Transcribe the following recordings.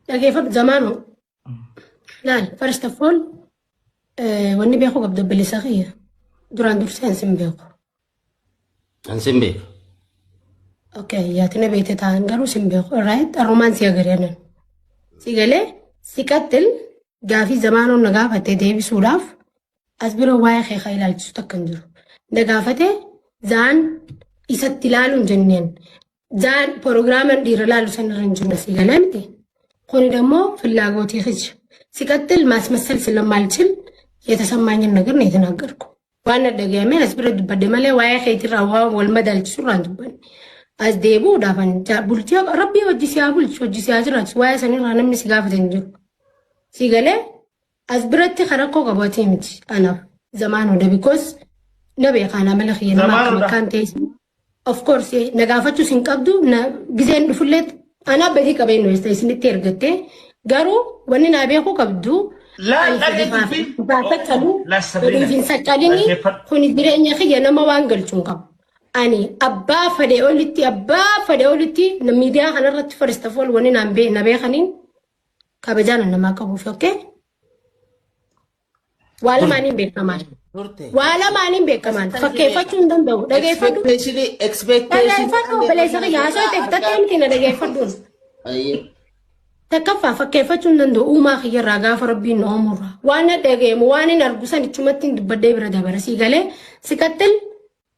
dhaggeeffadhu zamaanu laal first of all wanni beeku qabda bilisa qiyya duraan dursee ansin beeku. Ansin beeku. Okay, yaatina beekte ta'an garuu sin beeku. Right? Arrumaan si agareenan. Si galee si qattil gaafii zamaanoon na gaafatte deebisuudhaaf as bira waa'ee keekaa ilaalchisu takka hin jiru. Na gaafate zaan isatti ilaaluun jenneen. Zaan proogiraaman dhiira ilaalu sanarra hin jirne si galee miti. Kuni dammoo ፍላጎቴ ህጅ ሲቀጥል ማስመሰል ስለማልችል የተሰማኝን ነገር ነው የተናገርኩ። ዋና ደጋሜ አስብረድ በደመለ ዋያ ኸይትራ ወልመድ አልችሱ ራንዱበን አዝዴቡ ዳፈን ቡልቲያ ረቢ ወጂ ሲያቡልች ወጂ ሲያጅራች ዋያ ሰኒራ ነምን ሲጋፈት እንጂ ሲገለ አስብረት ከረኮ ቀባቴ ምት አና ዘማን ወደ ቢኮስ ነብይ ካና መለኽ የነማ ካንቴስ ኦፍ ኮርስ ነጋፈቹ ሲንቀብዱ ጊዜን ዱፍለት أنا بدي كبين نويس تيسني تيرجتة قالوا وننا بيخو كبدو لا بدي فين سكاليني خوني دريني خي أنا ما وانقل شونكم أني أبا فديولتي نميديا أنا رت فرستفول وننا نبي خنين كبجانا نما كبو فوكي ولا ماني بكمان ولا ماني بكمان فكيف تشوندن دو دقي فدو expectation فدو بلا سقي يا سو تكتم كنا دقي فدو تكفى فكيف تشوندن دو وما خير راجع فربي نومر وانا دقي مواني نرجسان تشومتين بدي بردا برسي قاله سكتل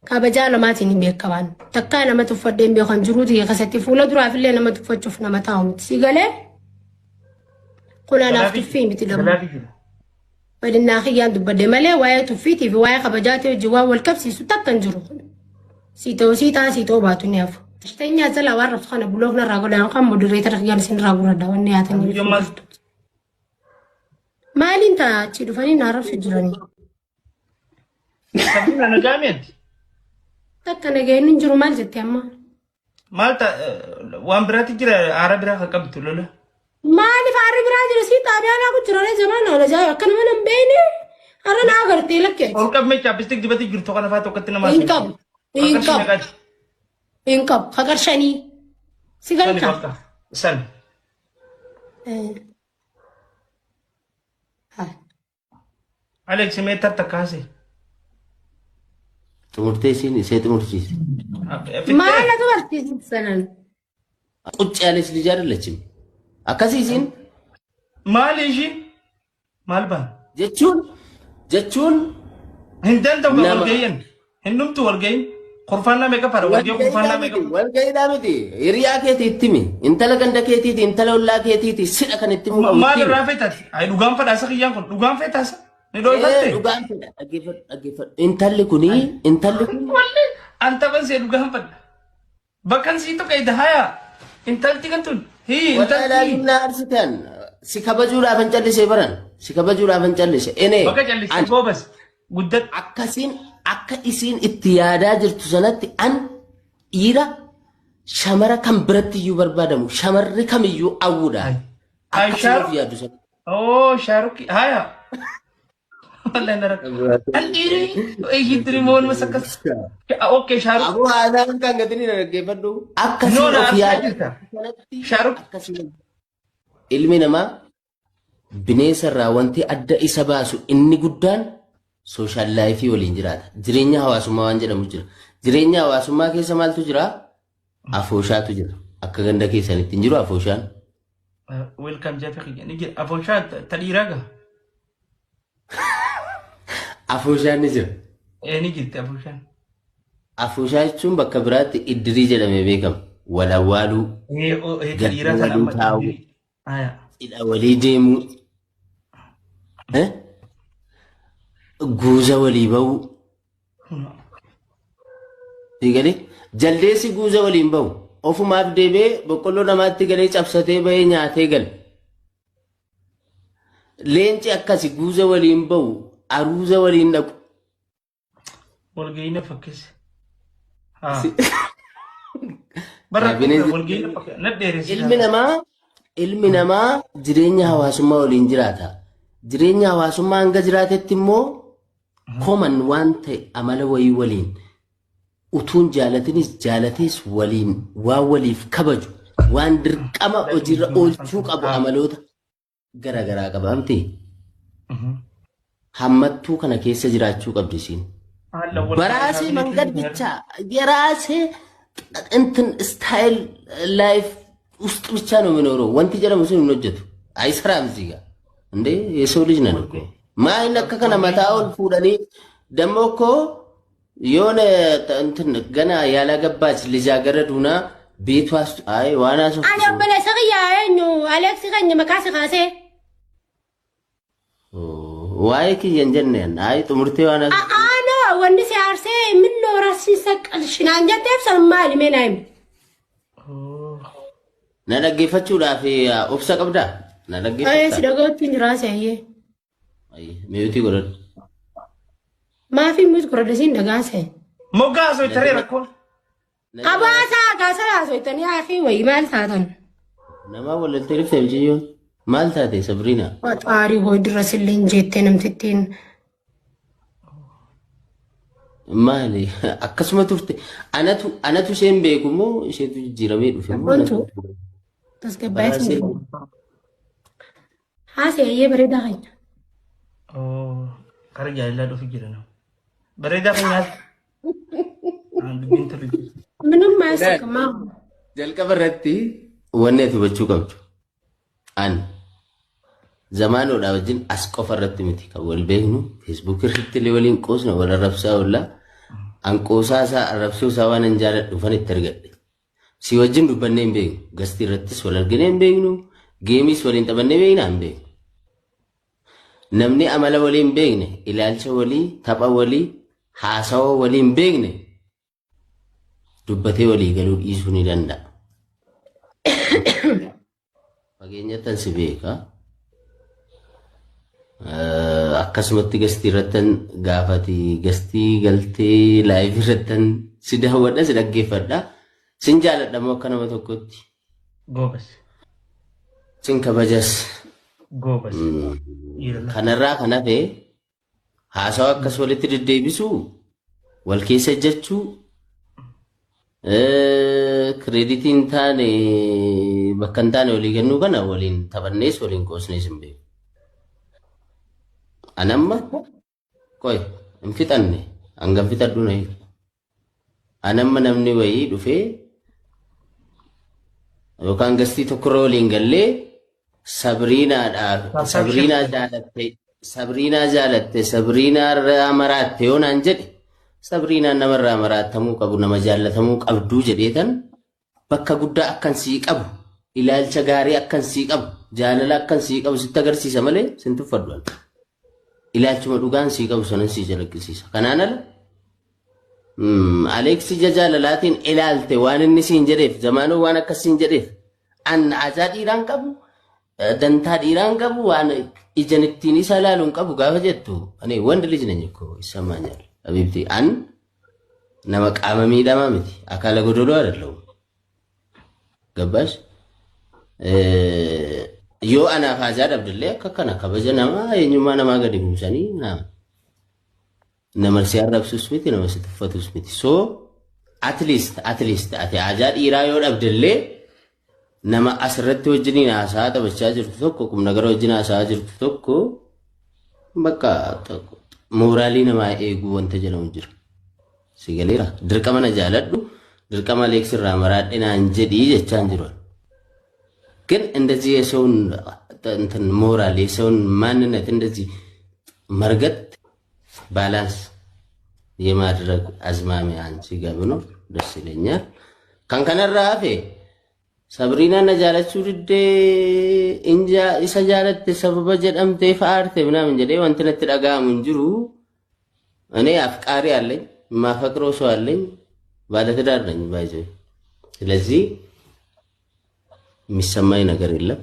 كابجانا ما تيني بكمان تكانا ما تفدين بيخان جرودي خسيتي فولا درا في الليل ما تفجفنا ما تاهم سيقاله قلنا نفتح فين بتدم بدنا خيان دبدي ملي واي تفيتي في واي خبجاتي الجوا والكبسي ستكن جرو سيتو باتو نياف تشتيني زلا وارف خنا بلوغنا راغولا خام مودريتر خيان سين راغولا داوني اتني مالي انت تشيدو فاني نعرف جراني سبينا نجامد تكن جايين نجرو مال جتي اما مالتا وان براتي جرا عربي راح قبت لولا مالي فاري براجل سيتا بيانا كنت راني زمان انا جاي كان من بيني انا ناغرتي لك और कब मैं चापिस्टिक दिबती गिरतो kana fato katina mas income खगर शनी सिगल का सन हां अलेक्स मैं तक कहां से ትምህርቴ ሲን ሴት ትምህርት ሲስ ማለት ወርቲ ሰነን ቁጭ ያለች ልጅ አይደለችም አካሲሲን ማሌጂ ማልባ jechuun hindan taw walgayen hinumtu walgayen qurfanna meka fara qurfanna meka walgayda miti hiriyaa keeti ittimi intala ganda keetiiti intala ollaa keetiiti sidha kan ittimu maal rafetat ay dhugaan fadha saqiyan kun dhugaan fetas ni doyfatte dhugaan fedha dhaggeeffadhu intalli kuni walli anta ban se dhugaan fadha bakkan siito kay dahaya intalti kan tun hi intalti na arsitan sikabajura bancallise baran sikabajura bancallise ene baka callise gobas guddat akkasin akka isin itti yaadaa jirtu sanatti an dhiira shamara kan biratti iyyuu barbaadamu shamarri kamiyyuu awwuudha akkasumas yaadu sana oh sharuki haya wallahi narak an dhiiri eeyidri moon masakas okay sharuk abu haadaan kan gadini dhaggeeffadhu akkasumas yaadu sharuk ilmi namaa bineensarraa wanti adda isa baasu inni guddaan social life waliin jiraata. Jireenya hawaasummaa waan jedhamu jira. Jireenya hawaasummaa keessa maaltu jira? Afooshaatu jira. Akka ganda keessanitti hin jiru afooshaan. Welcome Jeffrey. Ni jira afooshaa tadhiiraga. Afooshaan ni jira. Ni jirti afooshaan. Afooshaa jechuun bakka biraatti iddirii jedhamee beekama. Walawwaaluu. Tadhiiraa sana amma taa'uu. Cidha walii deemuu. Guuza walii ba'u. Digalee jaldeessi guuza waliin ba'u. Ofumaaf deebee boqqolloo namaatti galee cabsatee ba'ee nyaatee gale. Leenci akkasi guuza waliin ba'u aruuza waliin dhaqu. Walga'iina fakkeesse. Ilmi namaa jireenya hawaasummaa waliin jiraata. Jireenya hawaasummaa hanga jiraatetti immoo koman waan ta'e amala wayii waliin utuun jaalatinis jaalatees waliin waan waliif kabaju waan dirqama hojiirra oolchuu qabu amaloota garaagaraa qabaamti. Hammattuu kana keessa jiraachuu qabdi isiin. Baraasee mangad bicha የራሴ እንትን ስታይል ላይፍ ውስጥ ብቻ ነው የሚኖረው። ወንቲ ጀረም ሲል ነው አይሰራም እዚህ ጋር እንዴ የሰው ልጅ ነን እኮ ማይነካ ከነ መታውን ፉደኒ ደሞ እኮ የሆነ እንትን ገና ያላገባች ልጃገረድ ሁና ቤቷ አይ ዋና ሰው አለበለ ሰግያኙ አሌክስ ከኝ መካስ ካሴ ዋይክ የንጀነን አይ ጥምርቴ ዋና አና ወንድ ሲያርሴ ምን ነው ራስ ሲሰቀልሽና እንጀቴፍ ሰማል ሜናይም ነደገፈችው ዳፊ ኦፍሳ ቀብዳ ነደገፈች አይ ሲደገውኝ ራስ ያየ አይ ሚዩቲ ጎረድ ማፊ ሙዝ ጎረደሲን ደጋሰ ሞጋሶ ተሬረኮ አባሳ ጋሰራሶ ተኒ አኺ ወይ ማልታተን ነማ ወለልቴ ልፈምጂዮ ማልታቴ ሰብሪና ፈጣሪ ሆይ ድረስልኝ ጀቴንም ትቲን ማሊ አከስመ ቱርቴ አነቱ ሴም ቤኩሞ ሼቱ ጅረሜ ዱፈ ወንቱ ተስገባይት ሀሴ የበረዳ ኸኝ ከረጃ ይላዶ ፍጅረ ነው በረዳ ኸኛት አንድ ቢንት ልጅ ምንም ማያስከማ ጀልቀበረቲ ወኔቱ በቹ ቀብቹ አን ዘማኑ ዳወጅን አስቆፈረት ምቲ ከወል በህኑ ፌስቡክ ርክት ሊወሊን ቆስ ነው ወለ ረፍሳውላ አንቆሳሳ ረፍሱ ሳዋን እንጃለ ዱፈን ተርገደ ሲወጅን ዱበኔም በይ ገስቲ ረትስ ወለርገኔም በይኑ ጌሚስ ወሊን ተበኔ በይና እንበ ነምኔ አመለ ወሊን በይነ ኢላልቸ ወሊ ታባ ወሊ ሃሳው ወሊን በይነ ዱበቴ ወሊ ገሉ ይሱኒ ደንዳ Pageenyatan si beeka akkasumatti gastii irrattan gaafati gastii galtee laayif irrattan si daawwadha si dhaggeeffadha sin jaaladha moo akka nama tokkotti goobas sin kabajas goobas kanarraa kan hafe haasawa akkas walitti deddeebisu wal keessa jechuu ክሬዲቲን ታኔ በከንታኔ ወሊ ገኑ ገና ወሊን ተበኔስ ወሊን ቆስኔስ እንበ አነማ ቆይ እንፍጠኔ አንገፍጠዱ ነው አነማ ነምኒ ወይ ዱፌ ወካን ገስቲ ተኩሮ ወሊን ገሌ ሰብሪና ጃለቴ ሰብሪና አመራት ሆን አንጀድ ሰብሪና ነመራ መራተሙ ቀቡ ነመጃለተሙ ቀብዱ ጀዴተን በከ ጉዳ አከን ሲቀቡ ኢላልቸ ጋሪ አከን ሲቀቡ ጃለላ አከን ሲቀቡ ሲተገርሲሰ መለ ስንቱ ፈዷል ኢላልቹ መዱጋን ሲቀቡ ሰነን ሲጀለቅሲሰ ከናነለ አሌክስ ጀጃለላቲን ኢላልቴ ዋንኒ ሲንጀዴፍ ዘማኑ ዋን አከሲን ጀዴፍ አን አዛዲ ዲራን ቀቡ ደንታ ዲራን ቀቡ ዋን ኢጀንቲኒ ሰላሉን ቀቡ ጋፈጀቱ እኔ ወንድ ልጅ ነኝ እኮ ይሰማኛል አብብቲ አን ነመቃመሚ ደማምቲ አካለ ጎዶሎ አይደለም ገባሽ ዮ አና ፋዛ ደብደለ ከከና ከበጀናማ የኝማ ነማ ገዲ ሙሰኒ ና ነመርሲ ያረብሱስ ሚቲ ነው ስትፈቱስ ሚቲ ሶ አትሊስት አቲ አጃድ ኢራዮ ደብደለ ነማ አስረት ወጅኒ ናሳ ተበቻ ጅርቱ ተኮ ቁም ነገር ወጅና ሳ ጅርቱ ተኮ በቃ ሞራሊ ነማ ኤጉ ወንተ ጀለው እንጅር ሲገሌራ ድርቀመነ ጃለዱ ድርቀማ ሌክስ ራመራዴና እንጀዲ የቻን ጅሯል ግን እንደዚህ የሰውን እንትን ሞራል የሰውን ማንነት እንደዚህ መርገጥ ባላንስ የማድረግ አዝማሚያ አንቺ ገብኖ ደስ ይለኛል ካንከነራፌ ሰብሪና ነጃለችው ድዴ እንጃ ይሰጃለት ሰበበ ጀደምቴ ፋርቴ ምናምን ጀዴ ወንተነት ደጋሙ እንጅሩ እኔ አፍቃሪ አለኝ ማፈቅረው ሰው አለኝ ባለ ትዳር ነኝ ባይዘ ስለዚህ የሚሰማኝ ነገር የለም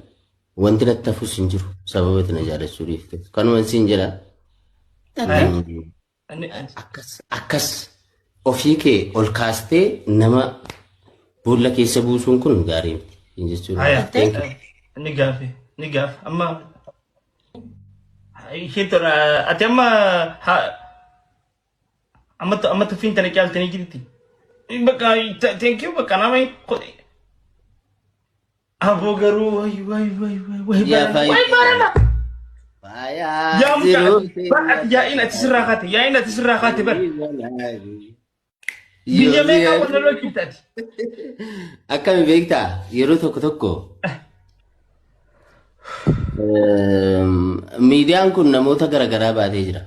ወንተነት ተፉስ እንጅሩ ሰበበት ነጃለችው ሪፍት ከነወንሲ እንጀራ አከስ ኦፊኬ ኦልካስቴ ነማ ቡላ keessa buusuun kun gaarii miti jechuudha. Ni gaaf amma hintora ati amma tuffiin tana caaltanii jirti. Bakka thank you bakka nama Aboo garuu way Yaa barana way barana. Faayaa Yaa jiruu mucaa yaa'in ati sirraa kaate yaa'in ati sirraa kaate bar. Biyya meeqa wal loloo jirtati. akkami beektaa yeroo tokko tokko miidiyaan kun namoota garaagaraa baatee jira.